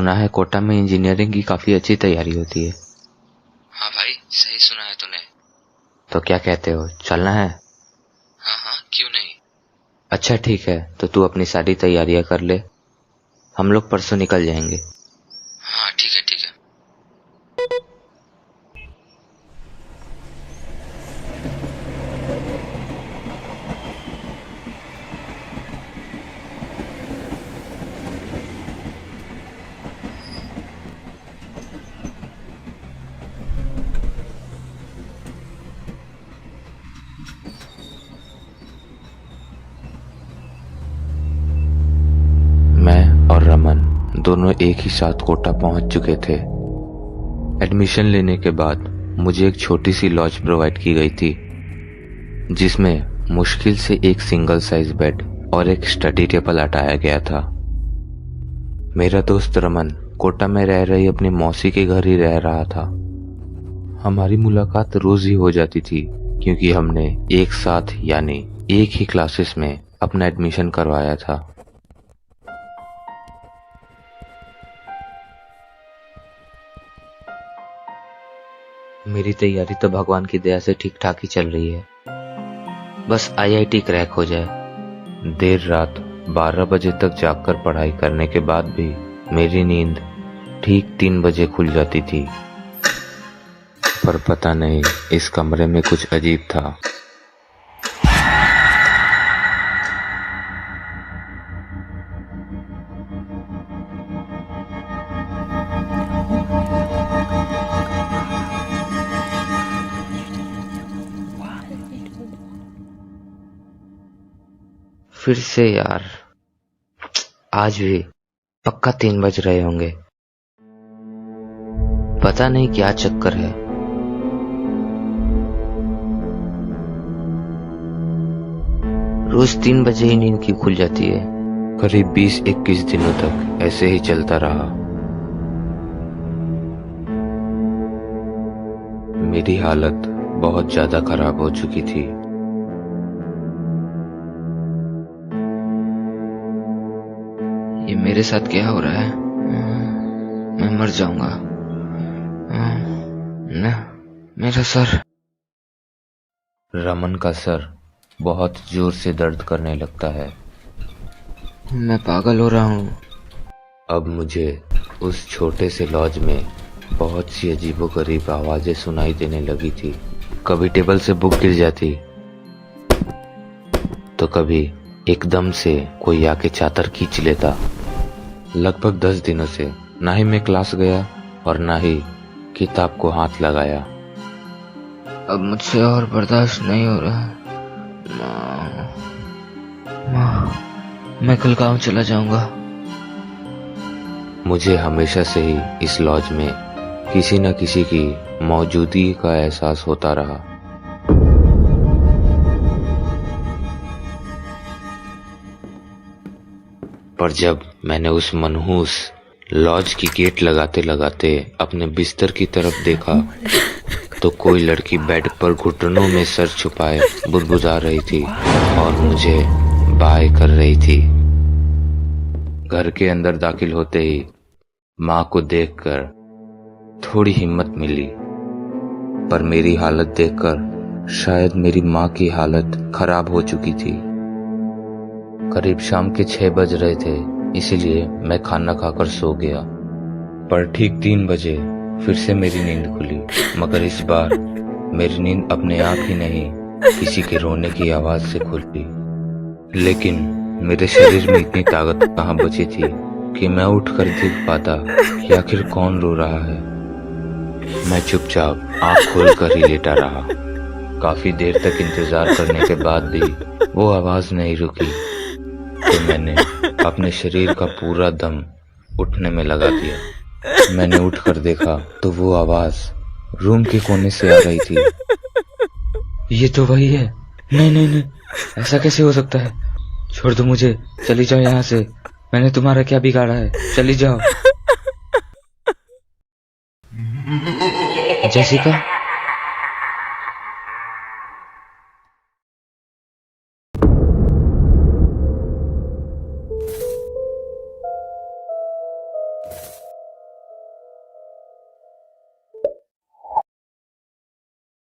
सुना है कोटा में इंजीनियरिंग की काफी अच्छी तैयारी होती है। हाँ भाई, सही सुना है तूने। तो क्या कहते हो, चलना है? हाँ हाँ, क्यों नहीं। अच्छा ठीक है, तो तू अपनी सारी तैयारियां कर ले, हम लोग परसों निकल जाएंगे। हाँ ठीक है ठीक है। मैं और रमन दोनों एक ही साथ कोटा पहुंच चुके थे। एडमिशन लेने के बाद मुझे एक छोटी सी लॉज प्रोवाइड की गई थी, जिसमें मुश्किल से एक सिंगल साइज बेड और एक स्टडी टेबल हटाया गया था। मेरा दोस्त रमन कोटा में रह रही अपनी मौसी के घर ही रह रहा था। हमारी मुलाकात रोज ही हो जाती थी, क्योंकि हमने एक साथ यानी एक ही क्लासेस में अपना एडमिशन करवाया था। मेरी तैयारी तो भगवान की दया से ठीक ठाक ही चल रही है, बस आईआईटी क्रैक हो जाए। देर रात 12 बजे तक जागकर पढ़ाई करने के बाद भी मेरी नींद ठीक 3 बजे खुल जाती थी। पर पता नहीं, इस कमरे में कुछ अजीब था। फिर से यार, आज भी पक्का 3 बज रहे होंगे। पता नहीं क्या चक्कर है। रोज 3 बजे ही नींद क्यों खुल जाती है? करीब 20-21 दिनों तक ऐसे ही चलता रहा। मेरी हालत बहुत ज्यादा खराब हो चुकी थी। ये मेरे साथ क्या हो रहा है? मैं मर जाऊंगा। ना, मेरा सर। रमन का सर बहुत जोर से दर्द करने लगता है। मैं पागल हो रहा हूँ। अब मुझे उस छोटे से लॉज में बहुत सी अजीबोगरीब आवाजें सुनाई देने लगी थी। कभी टेबल से बुक गिर जाती, तो कभी एकदम से कोई आके चादर खींच लेता। लगभग 10 दिनों से ना ही मैं क्लास गया और ना ही किताब को हाथ लगाया। अब मुझसे और बर्दाश्त नहीं हो रहा। मैं कल गांव चला जाऊंगा। मुझे हमेशा से ही इस लॉज में किसी न किसी की मौजूदगी का एहसास होता रहा। पर जब मैंने उस मनहूस लॉज की गेट लगाते लगाते अपने बिस्तर की तरफ देखा, तो कोई लड़की बेड पर घुटनों में सर छुपाए बुदबुदा रही थी और मुझे बाय कर रही थी। घर के अंदर दाखिल होते ही माँ को देखकर थोड़ी हिम्मत मिली, पर मेरी हालत देखकर शायद मेरी माँ की हालत खराब हो चुकी थी। करीब शाम के 6 बज रहे थे, इसीलिए मैं खाना खाकर सो गया। पर ठीक 3 बजे फिर से मेरी नींद खुली, मगर इस बार मेरी नींद अपने आप ही नहीं, किसी के रोने की आवाज से खुली। लेकिन मेरे शरीर में इतनी ताकत कहाँ बची थी कि मैं उठकर देख पाता कि आखिर कौन रो रहा है। मैं चुपचाप आंख खोलकर ही लेटा रहा। काफी देर तक इंतजार करने के बाद भी वो आवाज नहीं रुकी, तो मैंने अपने शरीर का पूरा दम उठने में लगा दिया। मैंने उठकर देखा तो वो आवाज रूम के कोने से आ रही थी। ये तो वही है। नहीं नहीं नहीं, ऐसा कैसे हो सकता है? छोड़ दो मुझे, चली जाओ यहाँ से। मैंने तुम्हारा क्या बिगाड़ा है? चली जाओ। जैसिका।